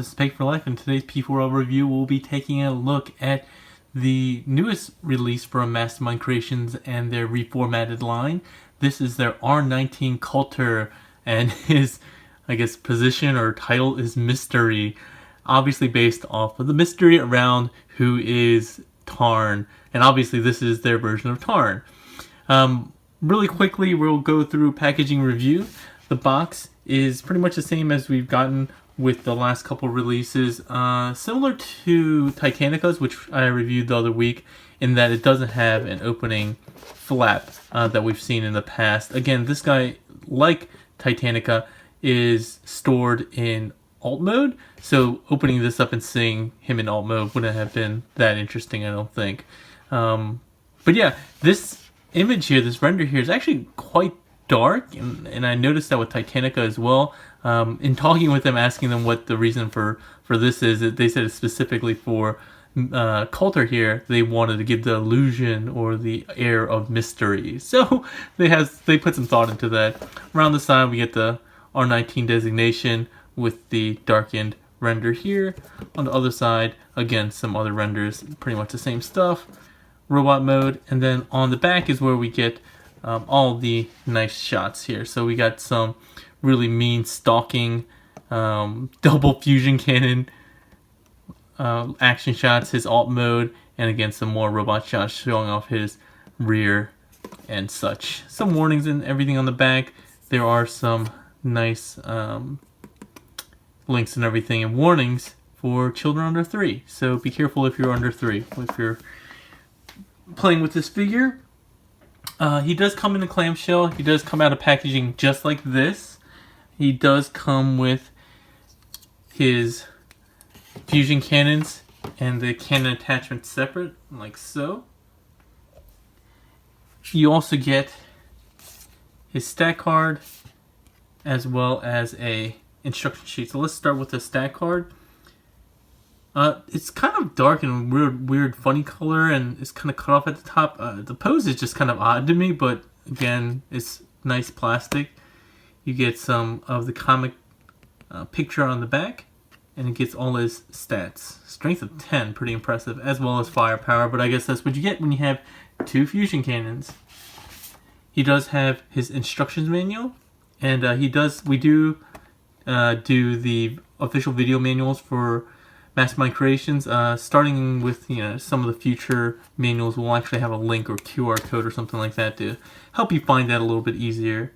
this is P4L, and today's P4L review will be taking a look at the newest release from Mastermind Creations and their reformatted line. This is their R19 Kultur, and his, position or title is Mystery, obviously based off of the mystery around who is Tarn, and obviously this is their version of Tarn. Really quickly, we'll go through packaging review. The box is pretty much the same as we've gotten with the last couple releases, similar to Titanica's, which I reviewed the other week, in that it doesn't have an opening flap that we've seen in the past. Again, this guy, like Titanica, is stored in alt mode, so opening this up and seeing him in alt mode wouldn't have been that interesting, I don't think. But yeah, this image here, this render here, is actually quite dark, and I noticed that with Titanica as well. In talking with them, asking them what the reason for this is, they said it's specifically for Kultur here. They wanted to give the illusion or the air of mystery, so they put some thought into that. Around the side, we get the R19 designation with the darkened render here. On the other side, again, some other renders, pretty much the same stuff. Robot mode, and then on the back is where we get all the nice shots here. So we got some really mean stalking, double fusion cannon action shots, his alt mode, and again some more robot shots showing off his rear and such. Some warnings and everything on the back. There are some nice links and everything and warnings for children under 3. So be careful if you're under 3 if you're playing with this figure. He does come in a clamshell. He does come out of packaging just like this. He does come with his fusion cannons and the cannon attachment separate, like so. You also get his stat card as well as a instruction sheet. So let's start with the stat card. It's kind of dark and weird, funny color, and it's kind of cut off at the top. The pose is just kind of odd to me, but again, it's nice plastic. You get some of the comic picture on the back, and it gets all his stats. Strength of 10, pretty impressive, as well as firepower, but I guess that's what you get when you have 2 fusion cannons. He does have his instructions manual, and we do the official video manuals for Mastermind Creations. Starting with some of the future manuals, we'll actually have a link or QR code or something like that to help you find that a little bit easier.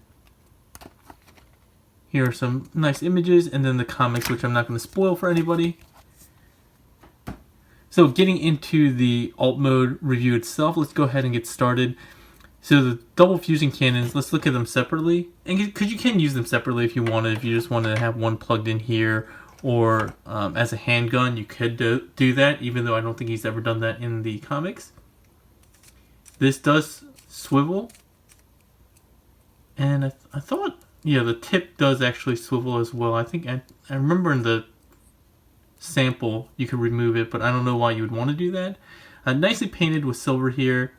Here are some nice images, and then the comics, which I'm not going to spoil for anybody. So getting into the alt mode review itself, let's go ahead and get started. So the double fusion cannons, let's look at them separately, and because you can use them separately if you wanted. If you just wanted to have one plugged in here, or as a handgun, you could do that, even though I don't think he's ever done that in the comics. This does swivel, and I thought, yeah, the tip does actually swivel as well. I think I remember in the sample you could remove it, but I don't know why you would want to do that. Nicely painted with silver here,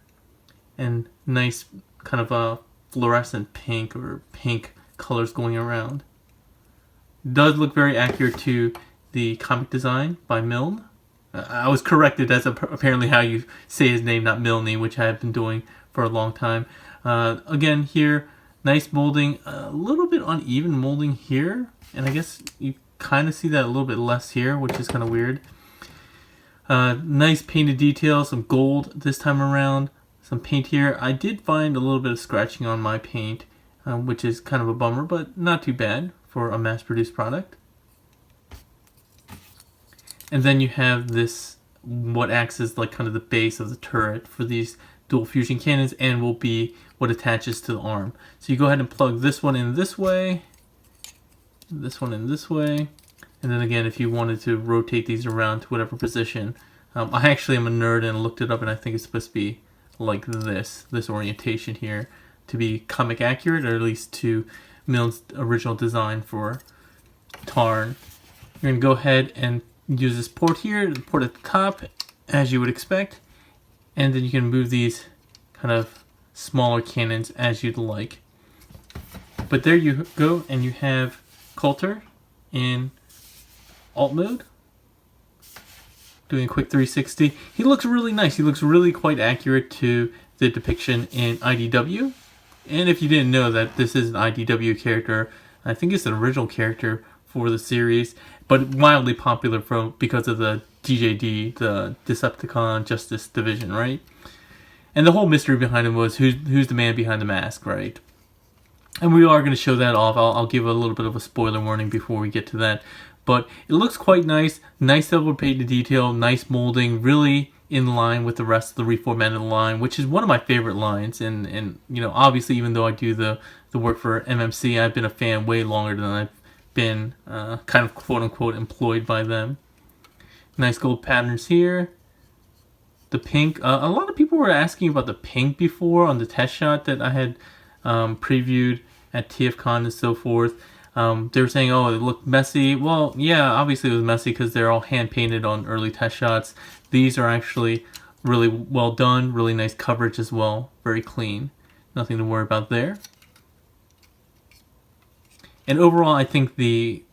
and nice kind of a fluorescent pink or pink colors going around. Does look very accurate to the comic design by Milne. I was corrected. That's apparently how you say his name, not Milne, which I have been doing for a long time. Again, here, nice molding. A little bit uneven molding here, and I guess you kind of see that a little bit less here, which is kind of weird. Nice painted details, some gold this time around, some paint here. I did find a little bit of scratching on my paint, which is kind of a bummer, but not too bad for a mass-produced product. And then you have this, what acts as like kind of the base of the turret for these dual fusion cannons, and will be what attaches to the arm. So you go ahead and plug this one in this way, this one in this way, and then again, if you wanted to rotate these around to whatever position. I actually am a nerd and looked it up, and I think it's supposed to be like this orientation here, to be comic accurate, or at least to Milne's original design for Tarn. You're going to go ahead and use this port here, the port at the top, as you would expect, and then you can move these kind of smaller cannons as you'd like. But there you go, and you have Kultur in alt mode. Doing a quick 360. He looks really nice. He looks really quite accurate to the depiction in IDW. And if you didn't know that this is an IDW character, I think it's an original character for the series, but wildly popular because of the DJD, the Decepticon Justice Division, right? And the whole mystery behind him was who's the man behind the mask, right? And we are going to show that off. I'll give a little bit of a spoiler warning before we get to that. But it looks quite nice. Nice silver painted detail, nice molding, really in line with the rest of the reformatted line, which is one of my favorite lines. And you know, obviously, even though I do the work for MMC, I've been a fan way longer than I've been kind of quote-unquote employed by them. Nice gold patterns here. The pink. A lot of people were asking about the pink before on the test shot that I had previewed at TFCon and so forth. They were saying, oh, it looked messy. Well, yeah, obviously it was messy because they're all hand-painted on early test shots. These are actually really well done, really nice coverage as well, very clean. Nothing to worry about there. And overall, I think the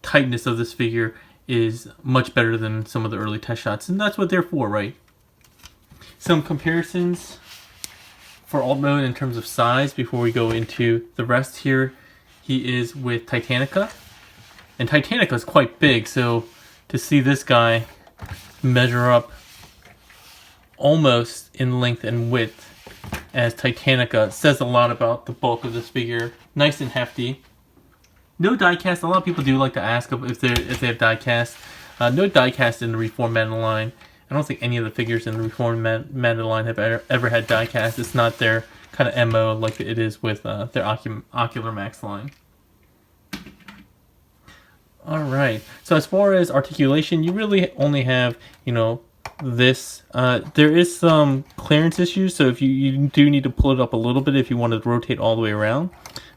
tightness of this figure is much better than some of the early test shots, and that's what they're for, right? Some comparisons for alt mode in terms of size before we go into the rest here. He is with Titanica, and Titanica is quite big, so to see this guy measure up almost in length and width as Titanica says a lot about the bulk of this figure. Nice and hefty. No diecast. A lot of people do like to ask if they have diecast. No diecast in the reformatted line. I don't think any of the figures in the reformatted line have ever had diecast. It's not their kind of MO like it is with their Ocular Max line. Alright, so as far as articulation, you really only have, you know, this. There is some clearance issues, so if you do need to pull it up a little bit if you want to rotate all the way around.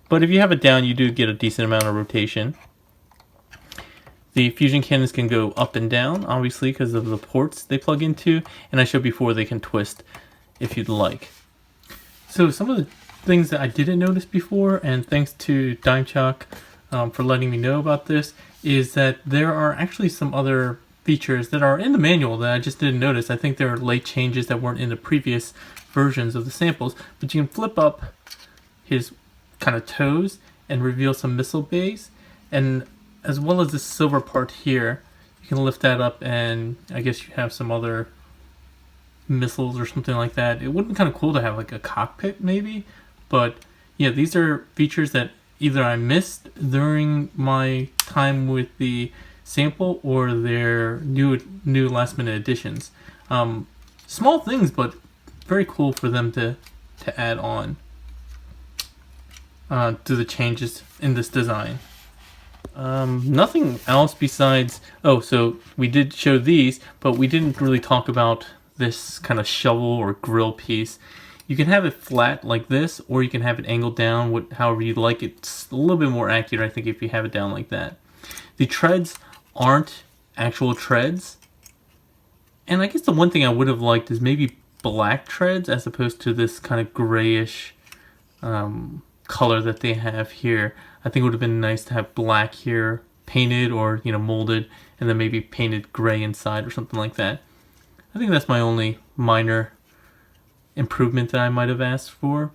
But if you have it down, you do get a decent amount of rotation. The fusion cannons can go up and down, obviously, because of the ports they plug into. And I showed before they can twist if you'd like. So some of the things that I didn't notice before, and thanks to DimeChalk for letting me know about this, is that there are actually some other features that are in the manual that I just didn't notice. I think there are late changes that weren't in the previous versions of the samples. But you can flip up his kind of toes and reveal some missile bays, and as well as this silver part here, you can lift that up and I guess you have some other missiles or something like that. It would be kind of cool to have like a cockpit maybe, but yeah, these are features that either I missed during my time with the sample or their new last minute additions. Small things, but very cool for them to add on to the changes in this design. Nothing else besides, oh, so we did show these, but we didn't really talk about this kind of shovel or grill piece. You can have it flat like this, or you can have it angled down, however you like. It's a little bit more accurate, I think, if you have it down like that. The treads aren't actual treads. And I guess the one thing I would have liked is maybe black treads as opposed to this kind of grayish color that they have here. I think it would have been nice to have black here painted or, you know, molded, and then maybe painted gray inside or something like that. I think that's my only minor improvement that I might have asked for.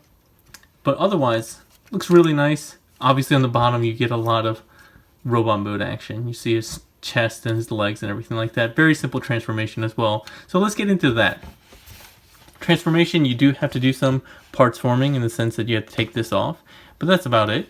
But otherwise, looks really nice. Obviously on the bottom you get a lot of robot mode action. You see his chest and his legs and everything like that. Very simple transformation as well. So let's get into that. Transformation, you do have to do some parts forming in the sense that you have to take this off, but that's about it.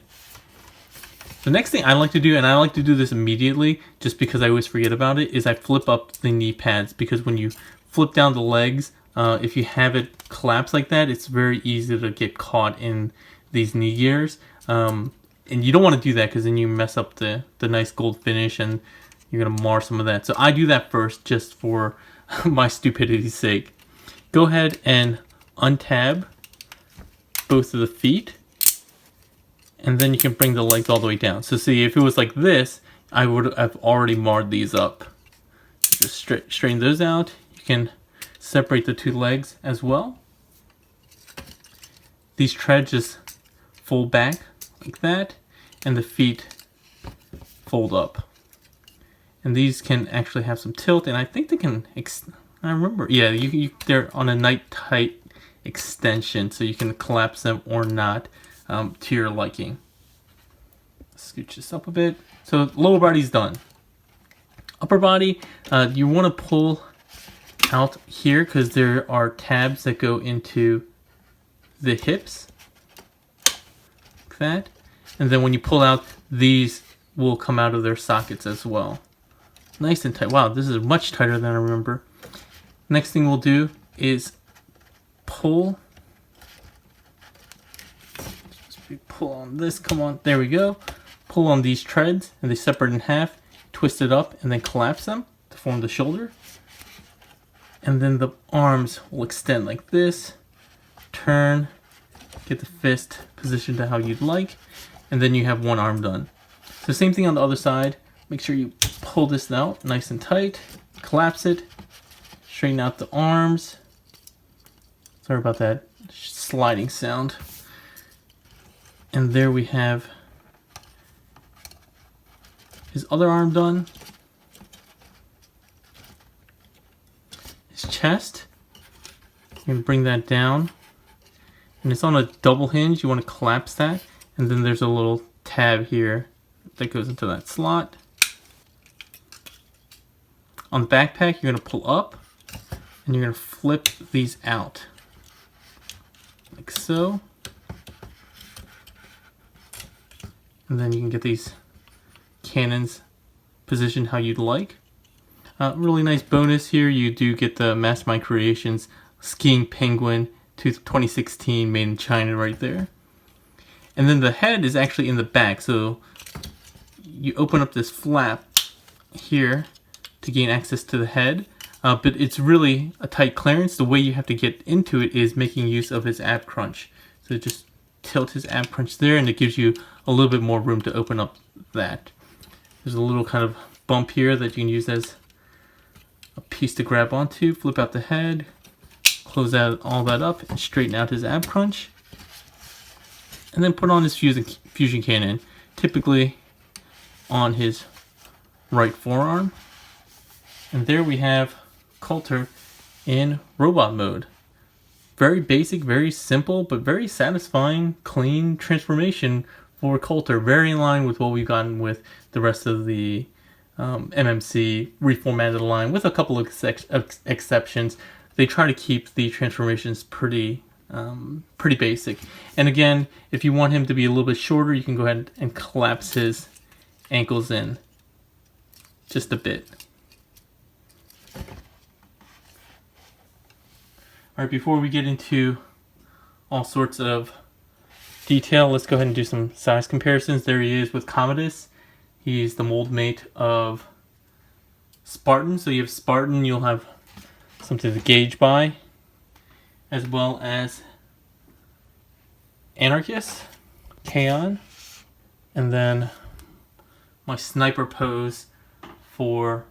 The next thing I like to do, and I like to do this immediately just because I always forget about it, is I flip up the knee pads, because when you flip down the legs, if you have it collapse like that, it's very easy to get caught in these knee gears. And you don't want to do that because then you mess up the nice gold finish and you're going to mar some of that. So I do that first just for my stupidity's sake. Go ahead and untab both of the feet, and then you can bring the legs all the way down. So see, if it was like this, I would have already marred these up. Just straighten those out. You can separate the two legs as well. These treads just fold back like that, and the feet fold up. And these can actually have some tilt, and I think they can, I remember, yeah, they're on a night tight extension, so you can collapse them or not to your liking. Scooch this up a bit. So lower body's done. Upper body, you want to pull out here because there are tabs that go into the hips, like that. And then when you pull out, these will come out of their sockets as well. Nice and tight. Wow, this is much tighter than I remember. Next thing we'll do is pull. Pull on this, come on, there we go. Pull on these treads and they separate in half, twist it up and then collapse them to form the shoulder. And then the arms will extend like this, turn, get the fist positioned to how you'd like, and then you have one arm done. So same thing on the other side. Make sure you pull this out nice and tight, collapse it, straighten out the arms. Sorry about that sliding sound. And there we have his other arm done. His chest. You can bring that down. And it's on a double hinge. You want to collapse that. And then there's a little tab here that goes into that slot. On the backpack, you're going to pull up. And you're going to flip these out. Like so. And then you can get these cannons positioned how you'd like. Really nice bonus here. You do get the Mastermind Creations Skiing Penguin 2016 made in China right there. And then the head is actually in the back. So you open up this flap here to gain access to the head. But it's really a tight clearance. The way you have to get into it is making use of his ab crunch. So just tilt his ab crunch there and it gives you a little bit more room to open up that. There's a little kind of bump here that you can use as a piece to grab onto. Flip out the head, close out all that up and straighten out his ab crunch. And then put on his fusion cannon, typically on his right forearm. And there we have Kultur in robot mode. Very basic, very simple, but very satisfying, clean transformation for Kultur. Very in line with what we've gotten with the rest of the MMC reformatted line, with a couple of exceptions. They try to keep the transformations pretty basic. And again, if you want him to be a little bit shorter, you can go ahead and collapse his ankles in just a bit. Alright, before we get into all sorts of detail, let's go ahead and do some size comparisons. There he is with Commodus. He's the mold mate of Spartan. So you have Spartan, you'll have something to gauge by, as well as Anarchist, Kaon, and then my sniper pose for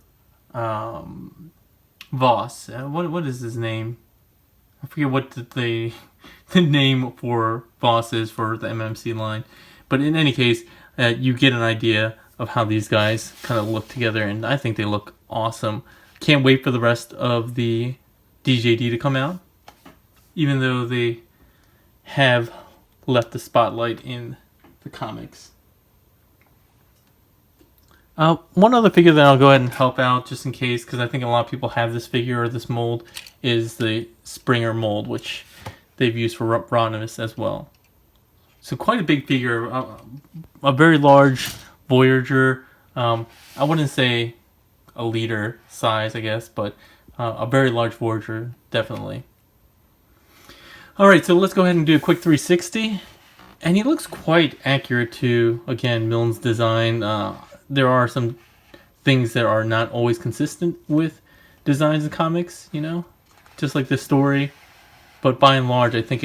Voss. What is his name? I forget what the name for Voss is for the MMC line. But in any case, you get an idea of how these guys kind of look together, and I think they look awesome. Can't wait for the rest of the DJD to come out, even though they have left the spotlight in the comics. One other figure that I'll go ahead and help out just in case, because I think a lot of people have this figure or this mold, is the Springer mold, which they've used for Rodimus as well. So quite a big figure, a very large Voyager. I wouldn't say a liter size, I guess, but a very large Voyager, definitely. Alright, so let's go ahead and do a quick 360. And he looks quite accurate to, again, Milne's design. There are some things that are not always consistent with designs in comics, you know, just like this story. But by and large, I think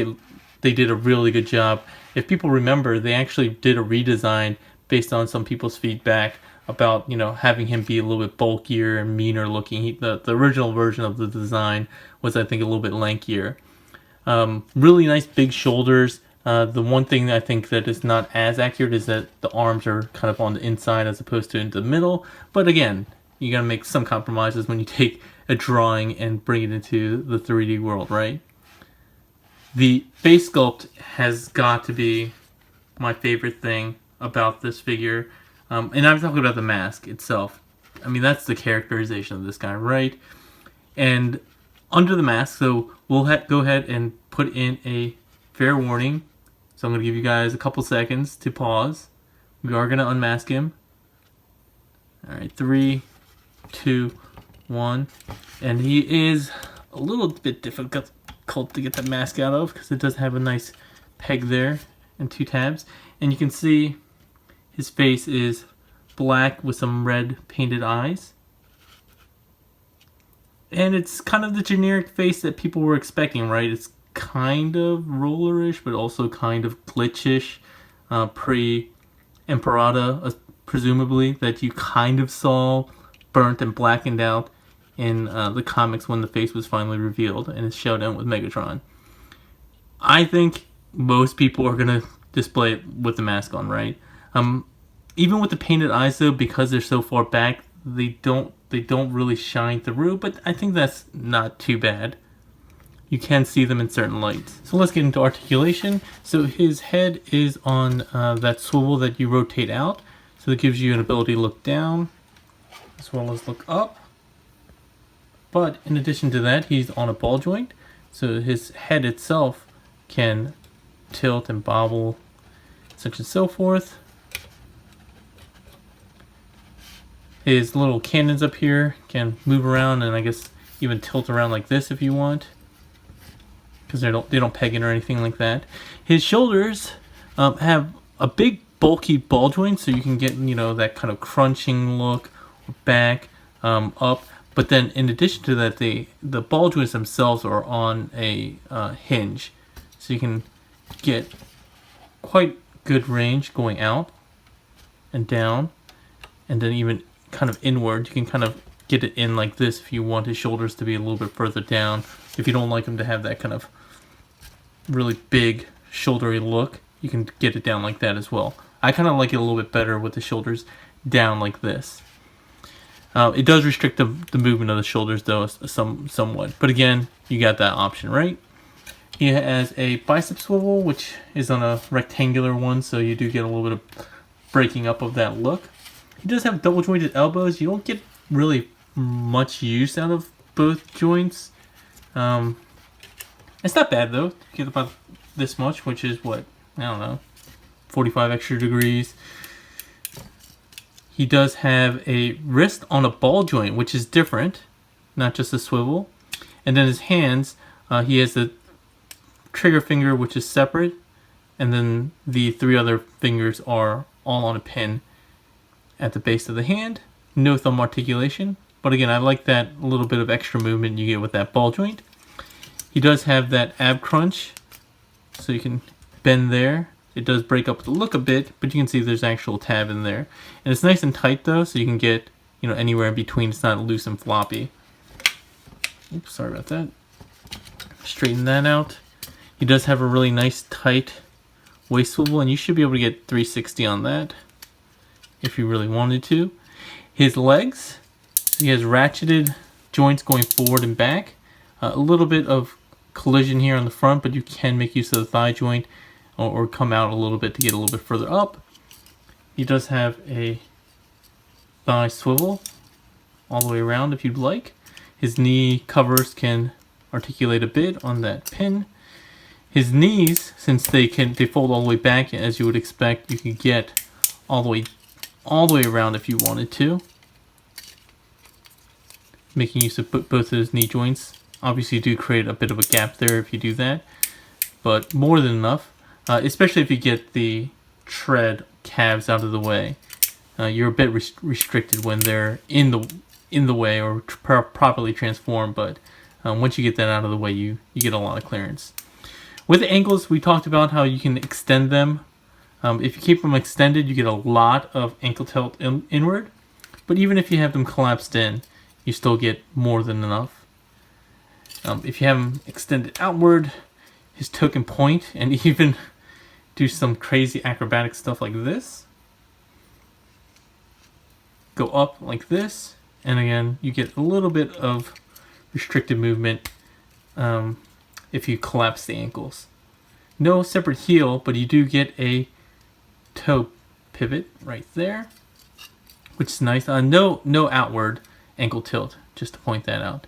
they did a really good job. If people remember, they actually did a redesign based on some people's feedback about, you know, having him be a little bit bulkier and meaner looking. The original version of the design was, I think, a little bit lankier. Really nice big shoulders. The one thing I think that is not as accurate is that the arms are kind of on the inside as opposed to in the middle. But again, you gotta make some compromises when you take a drawing and bring it into the 3D world, right? The face sculpt has got to be my favorite thing about this figure. And I'm talking about the mask itself. I mean, that's the characterization of this guy, right? And under the mask, so we'll go ahead and put in a fair warning. So I'm going to give you guys a couple seconds to pause. We are going to unmask him. Alright, 3, 2, 1. And he is a little bit difficult to get the mask out of because it does have a nice peg there and 2 tabs. And you can see his face is black with some red painted eyes. And it's kind of the generic face that people were expecting, right? It's kind of rollerish, but also kind of glitchish, pre-Emperata, presumably, that you kind of saw burnt and blackened out in the comics when the face was finally revealed in his showdown with Megatron. I think most people are going to display it with the mask on, right? Even with the painted eyes, though, because they're so far back, they don't really shine through, but I think that's not too bad. You can see them in certain lights. So let's get into articulation. So his head is on that swivel that you rotate out. So it gives you an ability to look down as well as look up. But in addition to that, he's on a ball joint. So his head itself can tilt and bobble, such and so forth. His little cannons up here can move around and I guess even tilt around like this if you want, because they don't peg in or anything like that. His shoulders have a big bulky ball joint, so you can get, you know, that kind of crunching look back, up. But then in addition to that, the ball joints themselves are on a hinge, so you can get quite good range going out and down, and then even kind of inward. You can kind of get it in like this if you want his shoulders to be a little bit further down. If you don't like him to have that kind of really big shouldery look, you can get it down like that as well. I kind of like it a little bit better with the shoulders down like this. It does restrict the movement of the shoulders though somewhat, but again, you got that option, right? He has a bicep swivel, which is on a rectangular one, so you do get a little bit of breaking up of that look. He does have double jointed elbows. You don't get really much use out of both joints. It's not bad though. You get about this much, which is what, I don't know, 45 extra degrees. He does have a wrist on a ball joint, which is different, not just a swivel. And then his hands, he has the trigger finger, which is separate, and then the 3 other fingers are all on a pin at the base of the hand. No thumb articulation, but again, I like that little bit of extra movement you get with that ball joint. He does have that ab crunch, so you can bend there. It does break up the look a bit, but you can see there's actual tab in there. And it's nice and tight though, so you can get, you know, anywhere in between. It's not loose and floppy. Oops, sorry about that. Straighten that out. He does have a really nice tight waist swivel, and you should be able to get 360 on that if you really wanted to. His legs, he has ratcheted joints going forward and back. A little bit of collision here on the front, but you can make use of the thigh joint or come out a little bit to get a little bit further up. He does have a thigh swivel all the way around if you'd like. His knee covers can articulate a bit on that pin. His knees, since they fold all the way back as you would expect, you can get all the way around if you wanted to, making use of both of his knee joints. Obviously you do create a bit of a gap there if you do that, but more than enough, especially if you get the tread calves out of the way. You're a bit restricted when they're in the way or properly transformed, but once you get that out of the way, you get a lot of clearance. With the ankles, we talked about how you can extend them. If you keep them extended, you get a lot of ankle tilt inward, but even if you have them collapsed in, you still get more than enough. If you have them extended outward, his toe can point and even do some crazy acrobatic stuff like this. Go up like this, And again, you get a little bit of restricted movement if you collapse the ankles. No separate heel, but you do get a toe pivot right there, which is nice. No outward ankle tilt, just to point that out.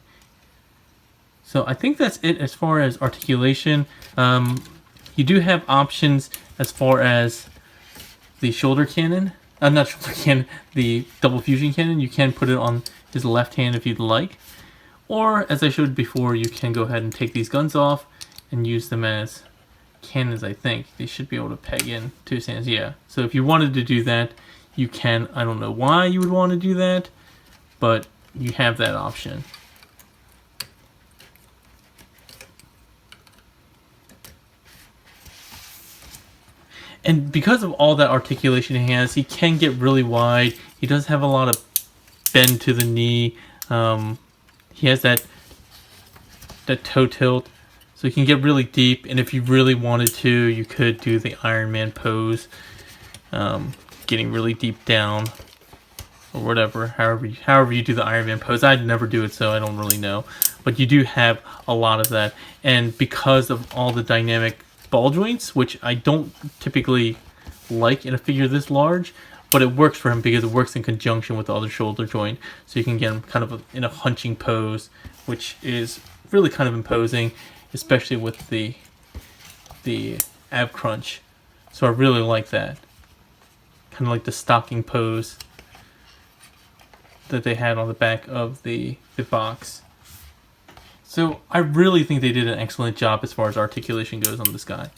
So I think that's it as far as articulation. You do have options as far as the shoulder cannon. Not shoulder cannon, the double fusion cannon. You can put it on his left hand if you'd like. Or, as I showed before, you can go ahead and take these guns off and use them as cannons, I think. They should be able to peg in to his hands, yeah. So if you wanted to do that, you can. I don't know why you would want to do that, but you have that option. And because of all that articulation he has, he can get really wide. He does have a lot of bend to the knee. He has that toe tilt, so he can get really deep. And if you really wanted to, you could do the Iron Man pose, getting really deep down, or whatever. However you do the Iron Man pose. I'd never do it, so I don't really know. But you do have a lot of that, and because of all the dynamic ball joints, which I don't typically like in a figure this large, but it works for him because it works in conjunction with the other shoulder joint, so you can get him kind of in a hunching pose, which is really kind of imposing, especially with the ab crunch. So I really like that, kind of like the stocking pose that they had on the back of the box. So I really think they did an excellent job as far as articulation goes on this guy.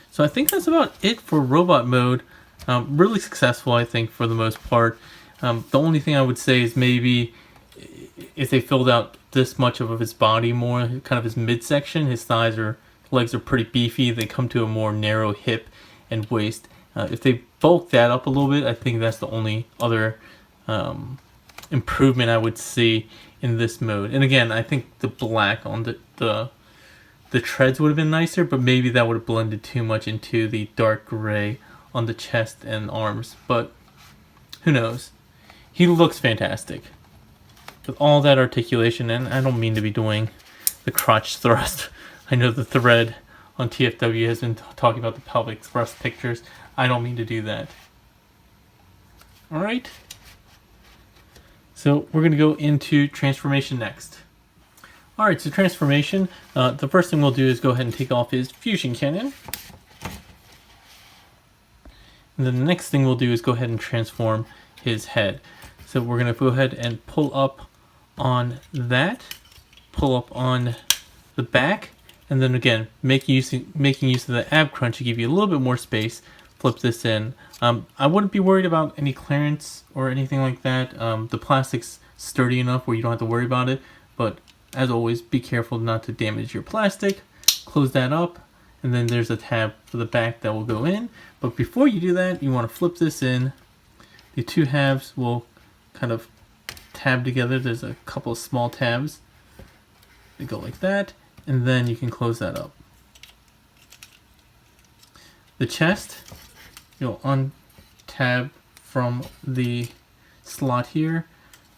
So I think that's about it for robot mode. Really successful, I think, for the most part. The only thing I would say is maybe if they filled out this much of his body more, kind of his midsection, his thighs or legs are pretty beefy. They come to a more narrow hip and waist. If they bulk that up a little bit, I think that's the only other improvement I would see in this mode. And again, I think the black on the treads would have been nicer, but maybe that would have blended too much into the dark gray on the chest and arms. But who knows? He looks fantastic with all that articulation. And I don't mean to be doing the crotch thrust. I know the thread on TFW has been talking about the pelvic thrust pictures. I don't mean to do that. Alright. So we're going to go into transformation next. Alright, so transformation. The first thing we'll do is go ahead and take off his fusion cannon. And then the next thing we'll do is go ahead and transform his head. So we're going to go ahead and pull up on that. Pull up on the back. And then again, making use of the ab crunch to give you a little bit more space. Flip this in. I wouldn't be worried about any clearance or anything like that. The plastic's sturdy enough where you don't have to worry about it. But as always, be careful not to damage your plastic. Close that up. And then there's a tab for the back that will go in. But before you do that, you want to flip this in. The two halves will kind of tab together. There's a couple of small tabs. They go like that. And then you can close that up. The chest, you'll untab from the slot here,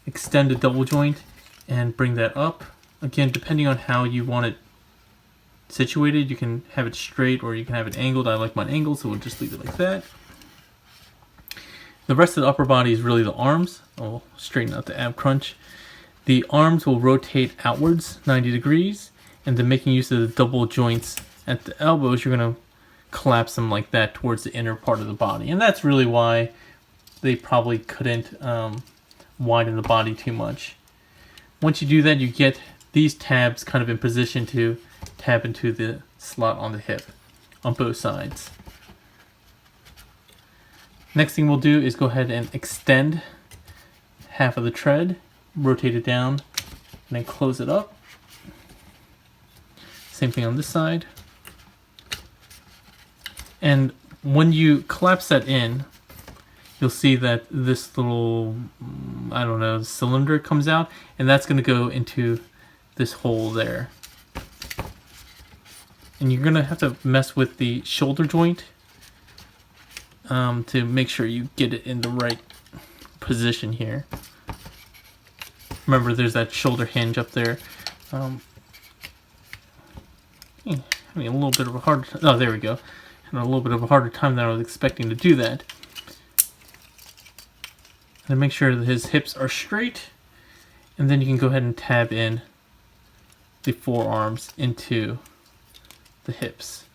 extend a double joint, and bring that up. Again, depending on how you want it situated, you can have it straight or you can have it angled. I like mine angled, so we'll just leave it like that. The rest of the upper body is really the arms. I'll straighten out the ab crunch. The arms will rotate outwards 90 degrees, and then making use of the double joints at the elbows, you're going to collapse them like that towards the inner part of the body. And that's really why they probably couldn't widen the body too much. Once you do that, you get these tabs kind of in position to tab into the slot on the hip on both sides. Next thing we'll do is go ahead and extend half of the tread, rotate it down, and then close it up. Same thing on this side. And when you collapse that in, you'll see that this little, I don't know, cylinder comes out, and that's going to go into this hole there. And you're going to have to mess with the shoulder joint to make sure you get it in the right position here. Remember, there's that shoulder hinge up there. Having a little bit of a harder time. Oh, there we go. Having a little bit of a harder time than I was expecting to do that. And make sure that his hips are straight. And then you can go ahead and tab in the forearms into the hips.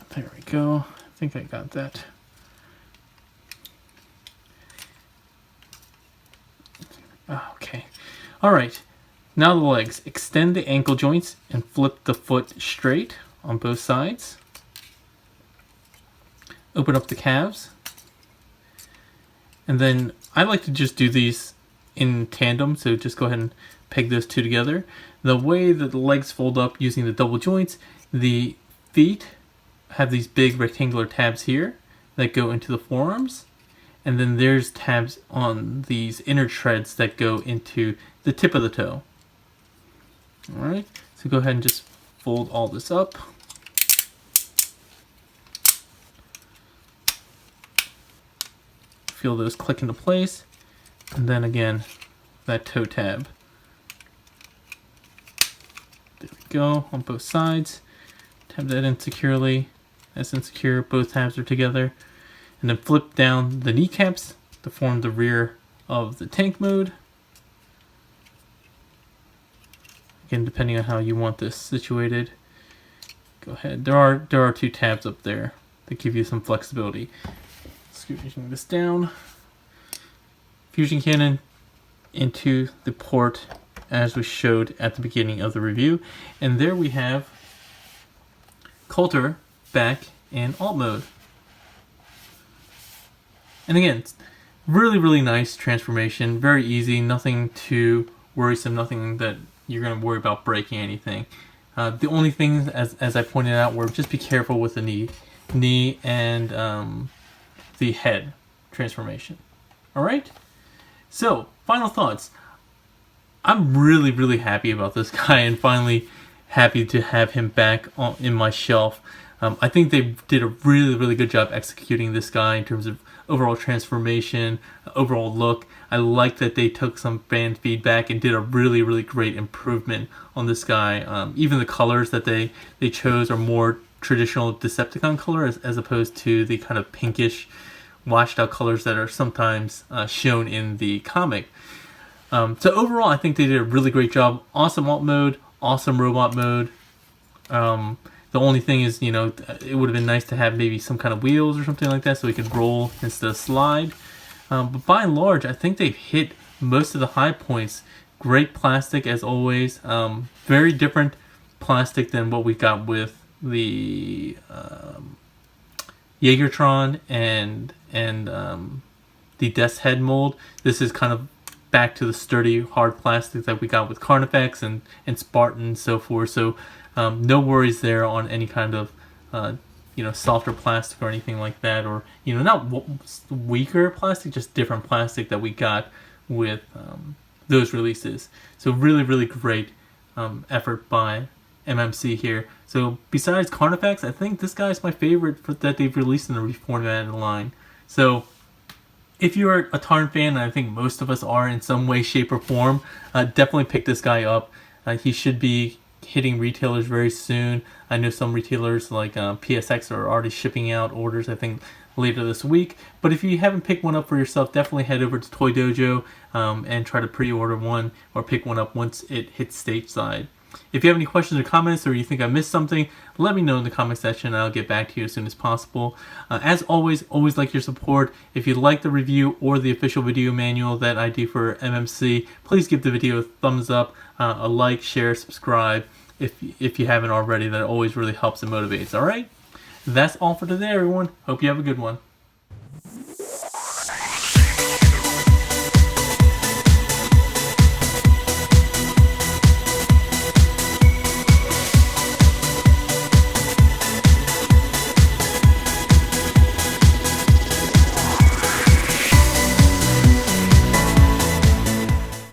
There we go. I think I got that. Okay. All right. Now the legs. Extend the ankle joints and flip the foot straight on both sides. Open up the calves. And then I like to just do these in tandem, so just go ahead and peg those two together. The way that the legs fold up using the double joints, the feet have these big rectangular tabs here that go into the forearms. And then there's tabs on these inner treads that go into the tip of the toe. Alright, so go ahead and just fold all this up. Feel those click into place. And then again, that toe tab. There we go, on both sides. Tab that in securely. That's insecure, both tabs are together. And then flip down the kneecaps to form the rear of the tank mode. Again, depending on how you want this situated. Go ahead. There are two tabs up there that give you some flexibility. Scooting this down. Fusion cannon into the port as we showed at the beginning of the review. And there we have Kultur back in alt mode. And again, really, really nice transformation. Very easy, nothing too worrisome, nothing that you're going to worry about breaking anything. The only things, as I pointed out, were just be careful with the knee and the head transformation. Alright? So, final thoughts. I'm really, really happy about this guy and finally happy to have him back in my shelf. I think they did a really, really good job executing this guy in terms of overall transformation, overall look. I like that they took some fan feedback and did a really, really great improvement on this guy. Even the colors that they chose are more traditional Decepticon color as opposed to the kind of pinkish, washed out colors that are sometimes shown in the comic. So overall, I think they did a really great job. Awesome alt mode, awesome robot mode. The only thing is, you know, it would have been nice to have maybe some kind of wheels or something like that so we could roll instead of slide. But by and large, I think they've hit most of the high points. Great plastic as always. Very different plastic than what we got with the Jaegertron and the Death's Head mold. This is kind of back to the sturdy, hard plastic that we got with Carnifex and Spartan and so forth. So no worries there on any kind of softer plastic or anything like that, or not weaker plastic, just different plastic that we got with those releases. So really, really great effort by MMC here. So besides Carnifex, I think this guy's my favorite that they've released in the reformatted line. So if you're a Tarn fan, and I think most of us are in some way, shape, or form, definitely pick this guy up. He should be hitting retailers very soon. I know some retailers like PSX are already shipping out orders, I think, later this week. But if you haven't picked one up for yourself, definitely head over to Toy Dojo and try to pre-order one or pick one up once it hits stateside. If you have any questions or comments, or you think I missed something, let me know in the comment section and I'll get back to you as soon as possible. As always like your support. If you like the review or the official video manual that I do for MMC, please give the video a thumbs up, a like, share, subscribe if you haven't already. That always really helps and motivates. Alright? That's all for today, everyone. Hope you have a good one.